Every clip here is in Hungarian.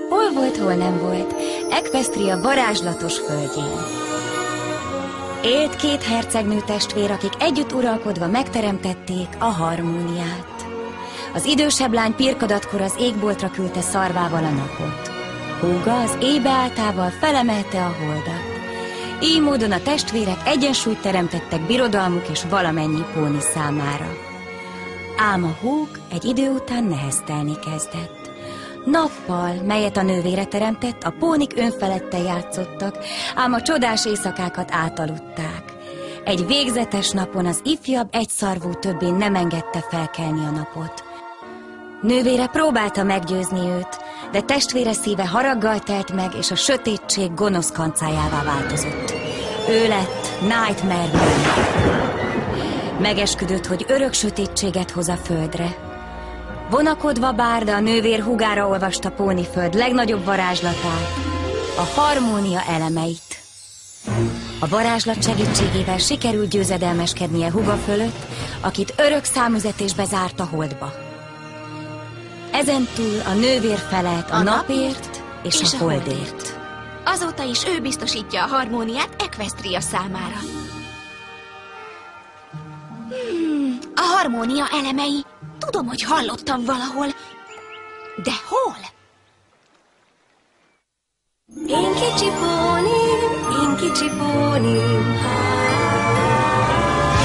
Hol volt, hol nem volt, Equestria varázslatos földjén. Élt két hercegnő testvér, akik együtt uralkodva megteremtették a harmóniát. Az idősebb lány pirkadatkor az égboltra küldte szarvával a napot. Húga az éjbe áltával felemelte a holdat. Így módon a testvérek egyensúlyt teremtettek birodalmuk és valamennyi póni számára. Ám a húg egy idő után neheztelni kezdett. Nappal, melyet a nővére teremtett, a pónik önfeledten játszottak, ám a csodás éjszakákat átaludták. Egy végzetes napon az ifjabb egyszarvú többé nem engedte felkelni a napot. Nővére próbálta meggyőzni őt, de testvére szíve haraggal telt meg, és a sötétség gonosz kancájává változott. Ő lett Nightmare Moon. Megesküdött, hogy örök sötétséget hoz a földre. Vonakodva Bárda a nővér húgára olvasta Póniföld legnagyobb varázslatát, a harmónia elemeit. A varázslat segítségével sikerült győzedelmeskednie húga fölött, akit örök számüzetésbe zárt a holdba. Ezentúl a nővér felelt a napért és a holdért. Azóta is ő biztosítja a harmóniát Equestria számára. A harmónia elemei. Tudom, hogy hallottam valahol. De hol? Én kicsi pónim, én kicsi pónim.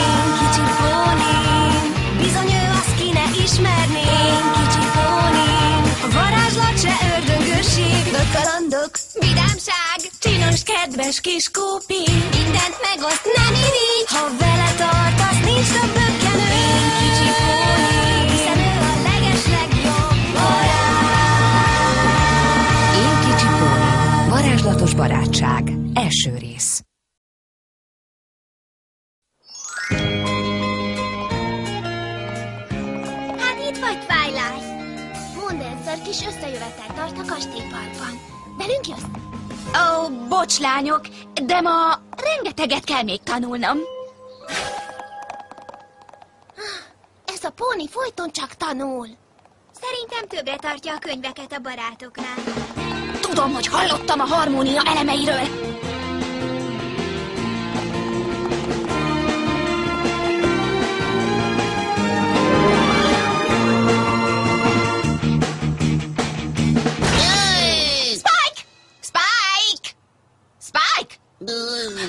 Én kicsi pónim, bizony ő az, ki ne ismerné. Én kicsi pónim, a varázslat se ördöngőség, de kalandok, vidámság, csinos, kedves kis kópi. Mindent megoszt, nem irigy, ha vele tartasz, nincs több bökkenő. Én kicsi pónim, hiszen ő a legeslegjobb barát. Én kicsi pónim, varázslatos barátság, első rész. Hát itt vagy, Twilight. Mondancer kis összejövetel tart a kastélyparkban. Velünk jössz? Ó, bocs, lányok, de ma rengeteget kell még tanulnom. Ez a póni folyton csak tanul. Szerintem többre tartja a könyveket a barátoknál. Tudom, hogy hallottam a harmónia elemeiről. Spike! Spike! Spike!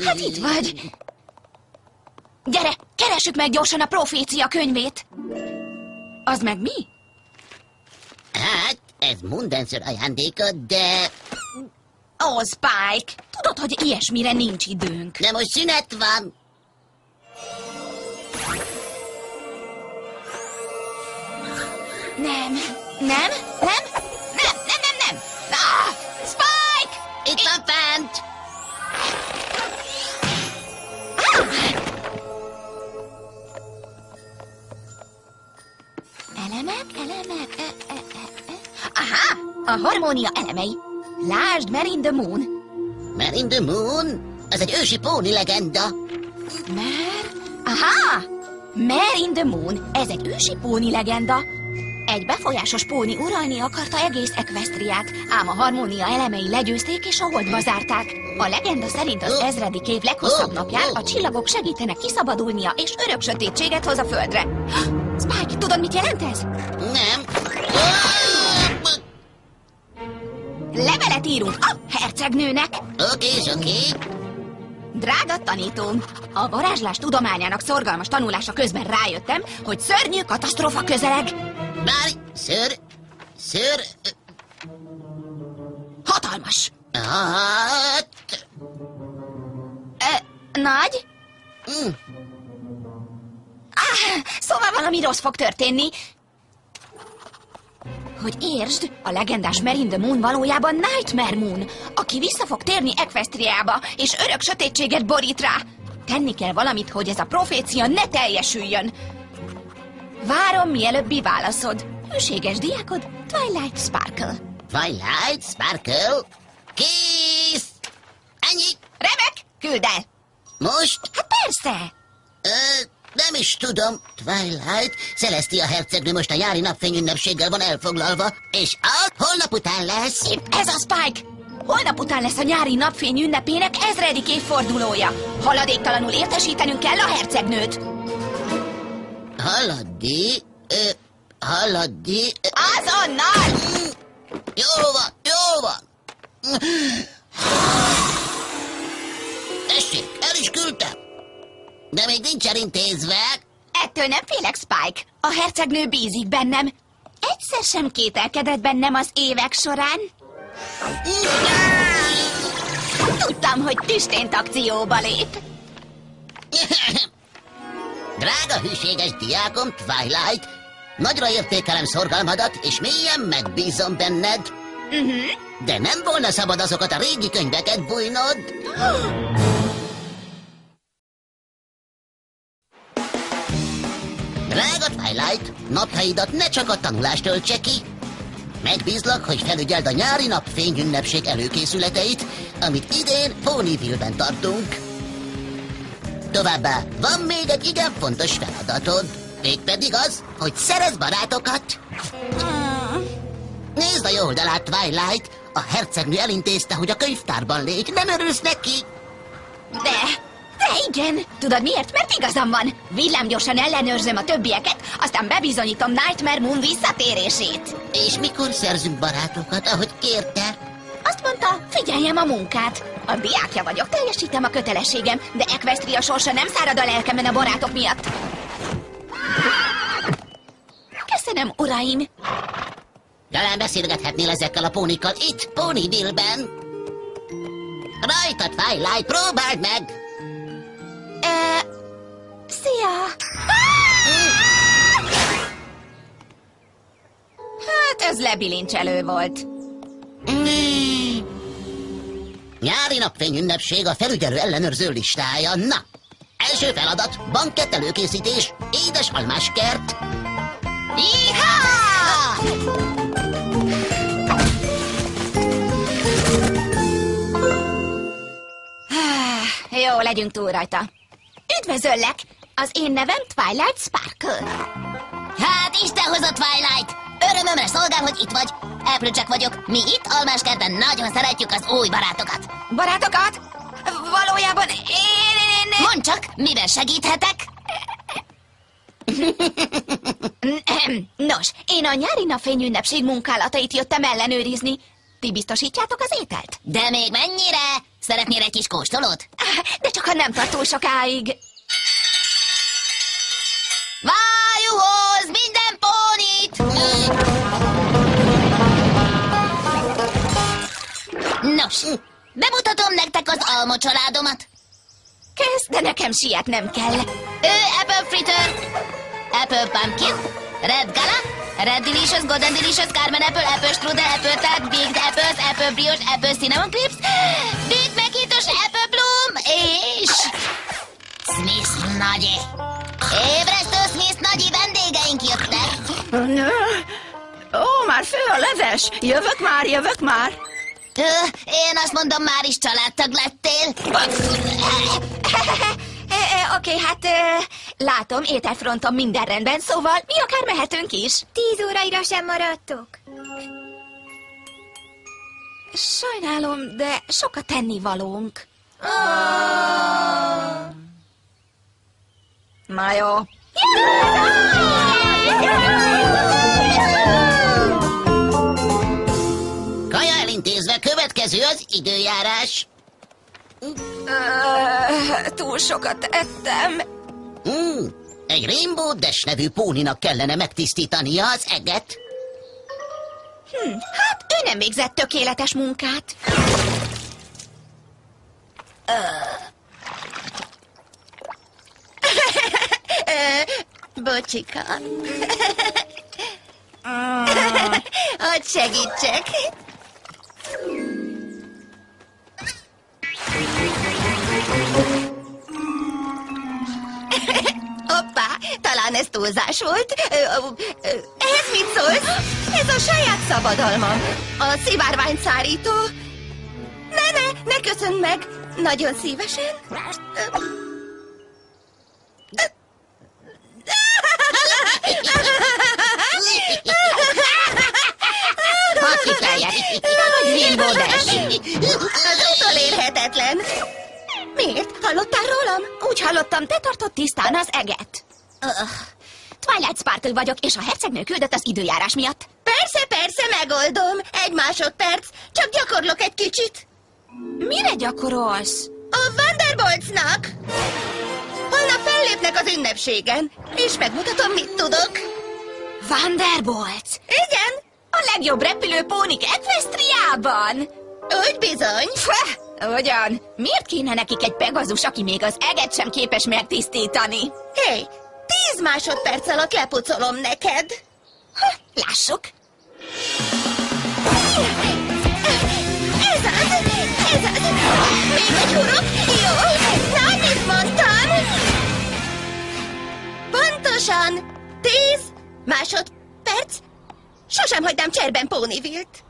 Hát itt vagy. Gyere, keressük meg gyorsan a profécia könyvét. Az meg mi? Hát, ez Mondancer ajándéka, de... Ó, Spike, tudod, hogy ilyesmire nincs időnk. De most szünet van. Nem. Ah, Spike! Itt van fent. Elemek. Aha, a harmónia elemei. Lásd, Mare in the Moon. Mare in the Moon? Ez egy ősi póni legenda. Mare in the Moon. Ez egy ősi póni legenda. Egy befolyásos póni uralni akarta egész Equestriát, ám a harmónia elemei legyőzték és a holdba zárták. A legenda szerint az ezredik év leghosszabb napján a csillagok segítenek kiszabadulnia, és örök sötétséget hoz a földre. Spike, tudod, mit jelent ez? Nem. Levelet írunk a hercegnőnek. Oké. Drága tanítóm, a varázslás tudományának szorgalmas tanulása közben rájöttem, hogy szörnyű katasztrófa közeleg. Várj, ször... Hatalmas. Hát... Nagy? Szóval valami rossz fog történni. Hogy értsd, a legendás Mare in the Moon valójában Nightmare Moon, aki vissza fog térni Equestriába, és örök sötétséget borít rá. Tenni kell valamit, hogy ez a profécia ne teljesüljön. Várom mielőbbi válaszod. Hűséges diákod, Twilight Sparkle. Twilight Sparkle? Kész! Ennyi! Remek, küldd el! Most? Hát persze! Nem is tudom, Twilight. Celestia hercegnő most a nyári napfényünnepséggel van elfoglalva, és holnap után lesz. Épp ez a Spike! Holnap után lesz a nyári napfény ünnepének 1000. évfordulója. Haladéktalanul értesítenünk kell a hercegnőt. Haladdi... Azonnal! Jó van. Tessék, el is küldtem. De még nincs elintézve. Ettől nem félek, Spike. A hercegnő bízik bennem. Egyszer sem kételkedett bennem az évek során. Tudtam, hogy tüstént akcióba lép. Drága hűséges diákom, Twilight, nagyra értékelem szorgalmadat, és mélyen megbízom benned. De nem volna szabad azokat a régi könyveket bújnod. Drága Twilight, napjaidat ne csak a tanulást töltse ki. Megbízlak, hogy felügyeld a nyári napfényünnepség előkészületeit, amit idén Ponyville-ben tartunk. Továbbá van még egy igen fontos feladatod, mégpedig az, hogy szerezz barátokat. Nézd a jó oldalát, Twilight! A hercegnő elintézte, hogy a könyvtárban légy. Nem örülsz neki? De igen. Tudod miért? Mert igazam van. Villámgyorsan ellenőrzöm a többieket, aztán bebizonyítom Nightmare Moon visszatérését. És mikor szerzünk barátokat, ahogy kérte? Azt mondta, figyeljem a munkát. A diákja vagyok, teljesítem a kötelességem, de Equestria sorsa nem szárad a lelkemen a barátok miatt. Köszönöm, uraim. Talán beszélgethetnél ezekkel a pónikkal itt, Ponyville-ben. Rajta, Twilight, próbáld meg! Szia! Hát ez lebilincselő volt. Nyári napfényünnepség a felügyelő ellenőrző listája. Na, első feladat, bankett előkészítés, édes almás kert. Jihá! Jó, legyünk túl rajta. Üdvözöllek! Az én nevem Twilight Sparkle. Hát Isten hozott, Twilight! Örömömre szolgál, hogy itt vagy. Applejack vagyok. Mi itt Almáskertben nagyon szeretjük az új barátokat. Barátokat? Valójában én... Mondd csak, miben segíthetek? Nos, én a nyári napfényünnepség munkálatait jöttem ellenőrizni. Ti biztosítjátok az ételt? De még mennyire? Szeretnél egy kis kóstolót? De csak ha nem tart túl sokáig. Vájúhoz minden pónit! Nos, bemutatom nektek az alma családomat. Kezd, de nekem sietnem kell. Apple Fritter, Apple Pumpkin, Red Gala, Red Delicious, Golden Delicious, Carmen Apple, Apple Strudel, Apple Tart, Baked Apples, Apple Brioche, Apple Cinnamon Clips, Big Mekitos, Apple Bloom, és... Smith nagyi. Ébresztő Smith nagyi vendégeink jöttek. Ó, már fő a leves! Jövök már! Én azt mondom, már is családtag lettél. Oké, hát látom, ételfronton minden rendben, szóval mi akár mehetünk is. 10 óraira sem maradtok. Sajnálom, de sok a tennivalónk. Na jó. Kaja elintézve, következő az időjárás. Túl sokat ettem. Egy Rainbow Dash nevű póninak kellene megtisztítania az eget. Hát ő nem végzett tökéletes munkát. Bocsika. Hogy segítsek? Hoppá, talán ez túlzás volt. Ehhez mit szólsz? Ez a saját szabadalmam. A szivárványszárító. Ne köszönd meg. Nagyon szívesen. hallottál rólam? Úgy hallottam, te tartod tisztán az eget. Twilight Sparkle vagyok, és a hercegnő küldött az időjárás miatt. Persze, megoldom. 1 másodperc. Csak gyakorlok egy kicsit. Mire gyakorolsz? A Wonderboltsnak. Holnap fellépnek az ünnepségen, és megmutatom, mit tudok. Wonderbolts! Igen, A legjobb repülő pónik Equestriában! úgy bizony. Ugyan, miért kéne nekik egy Pegazus, aki még az eget sem képes megtisztítani? Hé, 10 másodperc alatt lepucolom neked. Lássuk! Ez az! Még egy hurok? Jó, na, mit mondtam? Pontosan 10 másodperc. Sosem hagynám cserben Ponyville-t.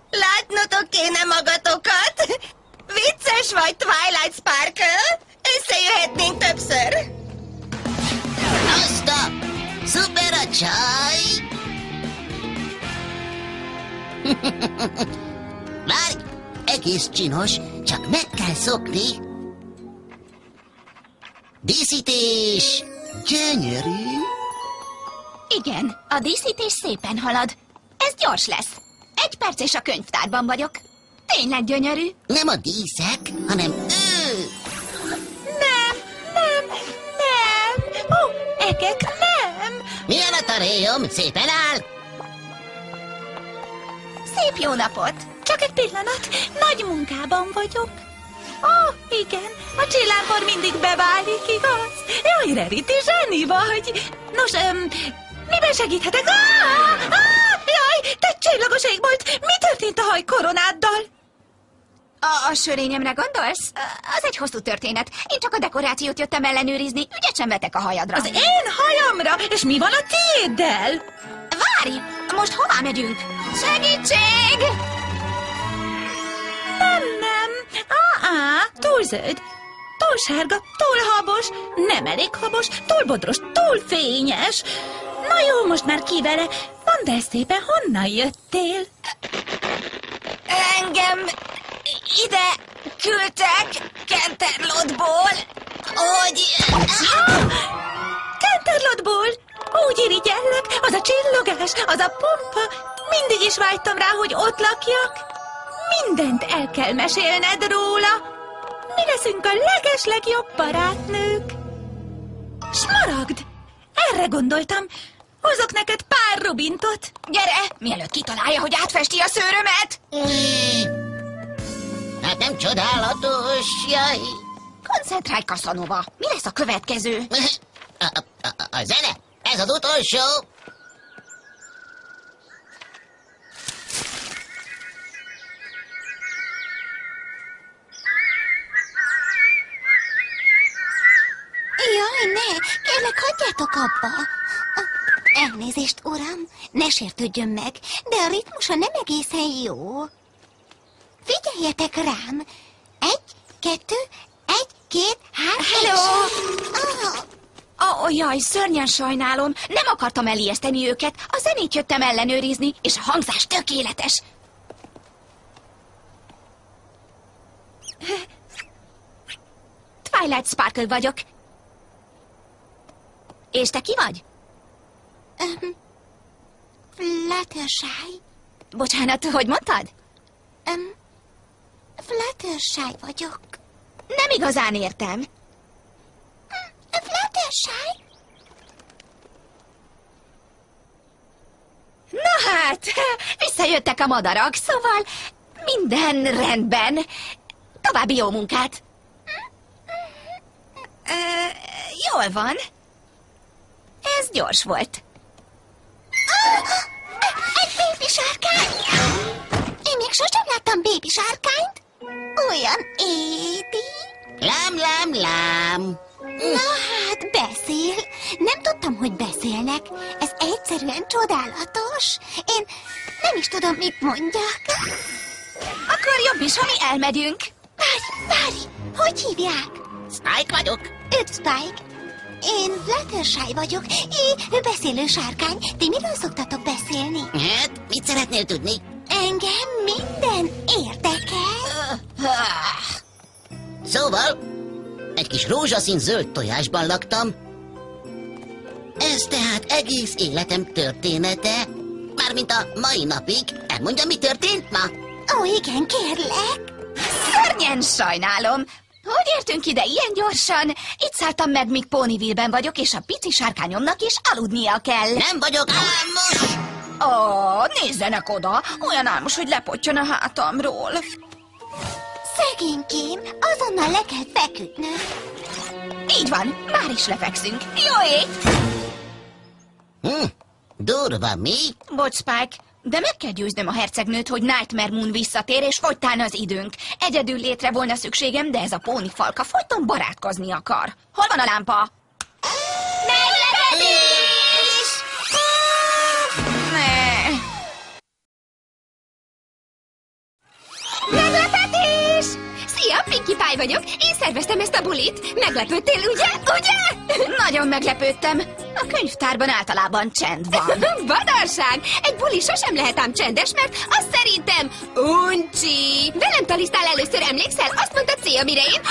Látnotok kéne magatokat. Vicces vagy, Twilight Sparkle. Összejöhetnénk többször. Azt a... Szuper a csaj! Várj! Egész csinos, csak meg kell szokni. Díszítés! Gyönyörű! Igen, a díszítés szépen halad. Ez gyors lesz. 1 perc és a könyvtárban vagyok. Tényleg gyönyörű. Nem a díszek, hanem ő! Nem. Ó, egek, nem. Milyen a taréjom? Szépen áll! Szép jó napot! Csak egy pillanat, nagy munkában vagyok. Ó, igen, a csillámpor mindig beválik, igaz? Jaj, Rarity, zseni vagy. Nos, miben segíthetek? Jaj, te csillagos égbolt, mi történt a hajkoronáddal? A sörényemre gondolsz? Az egy hosszú történet. Én csak a dekorációt jöttem ellenőrizni, ügyet sem vetek a hajadra. Az én hajamra? És mi van a tiéddel? Várj! Most hová megyünk? Segítség! Nem. Túl zöld, túl sárga, túl habos, nem elég habos, túl bodros, túl fényes. Na jó, most már ki vele. Mondd el szépen, honnan jöttél? Engem ide küldtek Canterlotból, hogy... Canterlotból? Úgy irigyellek, az a csillogás, az a pompa. Mindig is vágytam rá, hogy ott lakjak. Mindent el kell mesélned róla. Mi leszünk a legeslegjobb barátnők. Smaragd! Erre gondoltam. Hozok neked pár rubintot. Gyere, mielőtt kitalálja, hogy átfesti a szőrömet! Hát nem csodálatos, jaj! Koncentrálj, Casanova! Mi lesz a következő? A zene? Ez az utolsó! Jaj, ne! Kérlek, hagyjátok abba! Elnézést, uram, ne sértődjön meg, de a ritmusa nem egészen jó. Figyeljetek rám! 1, 2, 1, 2, 3... Hello! Jaj, szörnyen sajnálom. Nem akartam elijeszteni őket. A zenét jöttem ellenőrizni, és a hangzás tökéletes. Twilight Sparkle vagyok. És te ki vagy? Fluttershy. Bocsánat, hogy mondtad? Fluttershy vagyok. Nem igazán értem. Fluttershy? Na hát, visszajöttek a madarak, szóval minden rendben. További jó munkát. Jól van. Ez gyors volt. Egy bébi sárkány! Én még sosem láttam bébi sárkányt. Olyan édi. Lám, lám, lám! Na hát, beszél. Nem tudtam, hogy beszélnek. Ez egyszerűen csodálatos. Én nem is tudom, mit mondjak. Akkor jobb is, ha mi elmegyünk. Várj! Hogy hívják? Spike vagyok. Üdv, Spike. Én Fluttershy vagyok. Beszélő sárkány. Ti miről szoktatok beszélni? Hát, mit szeretnél tudni? Engem minden érdekel. Szóval, egy kis rózsaszín zöld tojásban laktam. Ez tehát egész életem története. Mármint a mai napig. Elmondja, mi történt ma? Ó, igen, kérlek. Szörnyen sajnálom. Hogy értünk ide ilyen gyorsan? Itt szálltam meg, míg Ponyville-ben vagyok, és a pici sárkányomnak is aludnia kell. Nem vagyok álmos! Ó, nézzenek oda! Olyan álmos, hogy lepottyan a hátamról. Szegénykém, azonnal le kell feküdnöm. Így van, már is lefekszünk. Jó ét! Durva, mi? Bocs, Spike, de meg kell győznöm a hercegnőt, hogy Nightmare Moon visszatér, és fogytán az időnk. Egyedül létre volna szükségem, de ez a pónifalka folyton barátkozni akar. Hol van a lámpa? Meglepetés! Ne. Meglepetés! Szia, Pinkie Pie vagyok. Én szerveztem ezt a bulit. Meglepődtél, ugye? Nagyon meglepődtem. A könyvtárban általában csend van. Badarság! Egy buli sosem lehet ám csendes, mert azt szerintem uncsi. Velem talisztál először, emlékszel? Azt mondta C, amire én...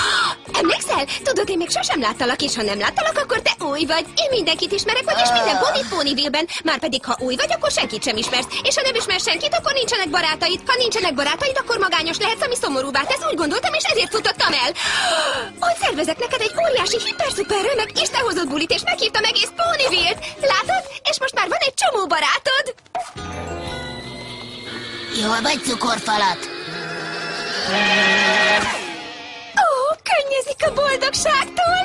Emlékszel? Tudod, én még sosem láttalak, és ha nem láttalak, akkor te új vagy. Én mindenkit ismerek, vagyis minden ponit Ponyville-ben. Márpedig, ha új vagy, akkor senkit sem ismersz. És ha nem ismersz senkit, akkor nincsenek barátaid. Ha nincsenek barátaid, akkor magányos lehetsz, ami szomorúvá tesz. Úgy gondoltam, és ezért futottam el. Hogy szervezek neked egy óriási, hiper-szuper remek istenhozott bulit, és meghívtam egész Ponyville-t. Látod? És most már van egy csomó barátod. Jól vagy, cukorfalat? Ó, könnyezik a boldogságtól.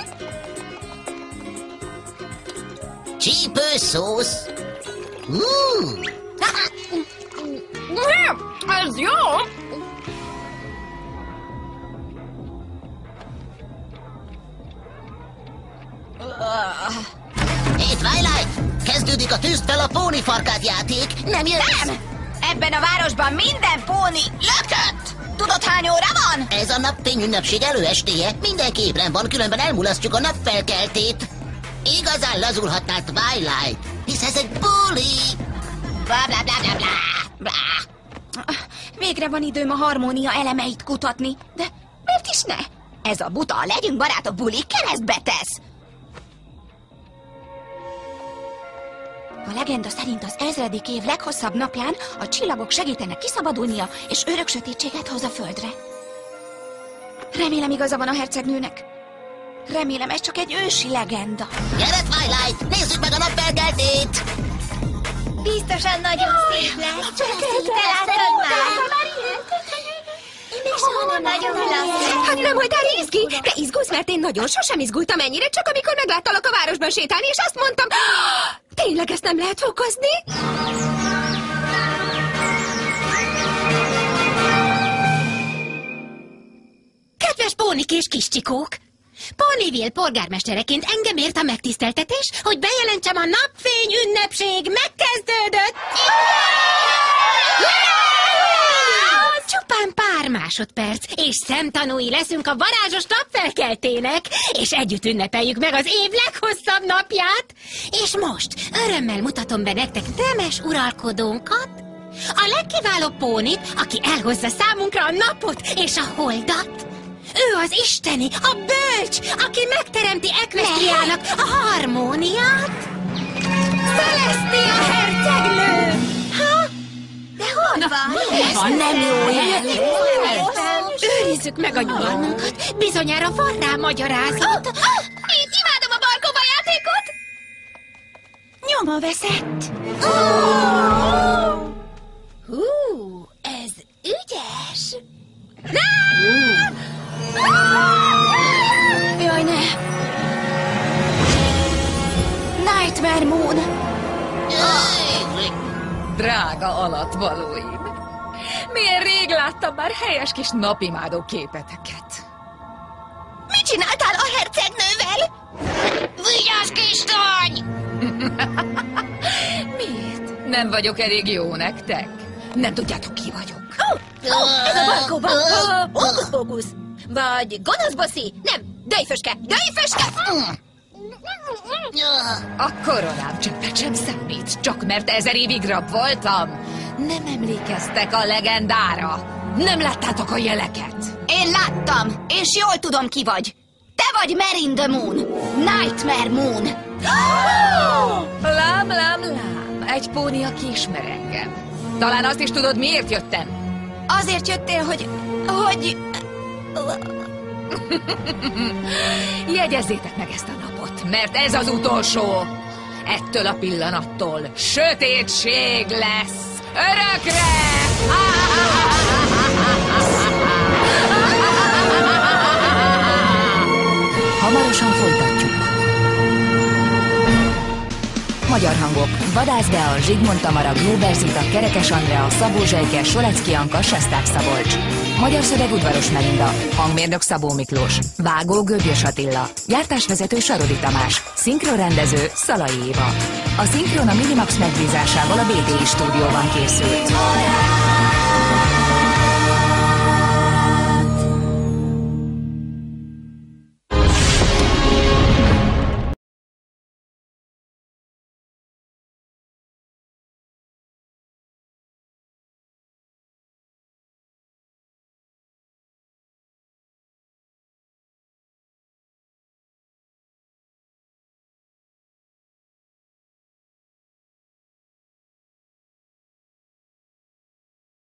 Csípős szósz. Ez jó. Hé, Twilight! Kezdődik a tűzt fel a pónifarkát játék. Nem jössz? Nem! Ebben a városban minden póni lökött! Tudod, hány óra van? Ez a napfény ünnepség előestéje. Mindenki ébren van, különben elmulasztjuk a napfelkeltét. Igazán lazulhatnál, Twilight, hisz ez egy buli. Bla bla bla bla bla bla. Végre van időm a harmónia elemeit kutatni, de miért is ne? Ez a buta, legyünk barátok buli keresztbe tesz. A legenda szerint az 1000. év leghosszabb napján a csillagok segítenek kiszabadulnia, és örök sötétséget hoz a földre. Remélem igaza van a hercegnőnek. Remélem ez csak egy ősi legenda. Gyere, Twilight, nézzük meg a napfelkeltét. Biztosan nagyon szép lesz. Te láttad már? Én még soha nem nagyon láttam. Hát nem voltál izgi? De izgulsz, mert én nagyon sosem izgultam ennyire, csak amikor megláttalak a városban sétálni, és azt mondtam, tényleg ezt nem lehet fokozni? Kedves pónik és kis csikók! Ponyville polgármestereként engem ért a megtiszteltetés, hogy bejelentsem, a napfény ünnepség megkezdődött! Csupán pár másodperc, és szemtanúi leszünk a varázsos napfelkeltének, és együtt ünnepeljük meg az év leghosszabb napját. És most örömmel mutatom be nektek nemes uralkodónkat, a legkiválóbb pónit, aki elhozza számunkra a napot és a holdat. Ő az isteni, a bölcs, aki megteremti Equestriának a harmóniát. Celestia hercegnő! Ha? De hol van? Nem jó jel. Őrizzük meg a nyugalmunkat, bizonyára van rá magyarázat. Én imádom a barkóba játékot! Nyoma veszett. Ez ügyes. Jaj, ne! Nightmare Moon! Drága alattvalóim! Milyen rég láttam már helyes kis napimádó képeteket. Mit csináltál a hercegnővel? Vigyázz, kislány! Miért? Nem vagyok elég jó nektek? Nem tudjátok, ki vagyok. Ez a balkóban! Hókusz-pókusz! Vagy gonosz bosszi! Nem, döjföske! Döjföske! A koronám csöppet sem számít, csak mert 1000 évig rab voltam. Nem emlékeztek a legendára? Nem láttátok a jeleket? Én láttam, és jól tudom, ki vagy. Te vagy Merin the Moon. Nightmare Moon. Lám, lám, lám. Egy póni, aki ismer engem. Talán azt is tudod, miért jöttem? Azért jöttél, hogy... Jegyezzétek meg ezt a napot, mert ez az utolsó. Ettől a pillanattól sötétség lesz. Örökre! Hamarosan folytatjuk. Magyar hangok: Vadász Bea, Zsigmond Tamara, Gruber Zita, Kerekes Andrea, Szabó Zsejke, Solecki Anka, Sesták Szabolcs. Magyar szöveg Udvaros Melinda, hangmérnök Szabó Miklós, vágó Göbjös Attila, gyártásvezető Sarodi Tamás, szinkronrendező Szalai Éva. A szinkron a Minimax megbízásával a BTI stúdióban készült.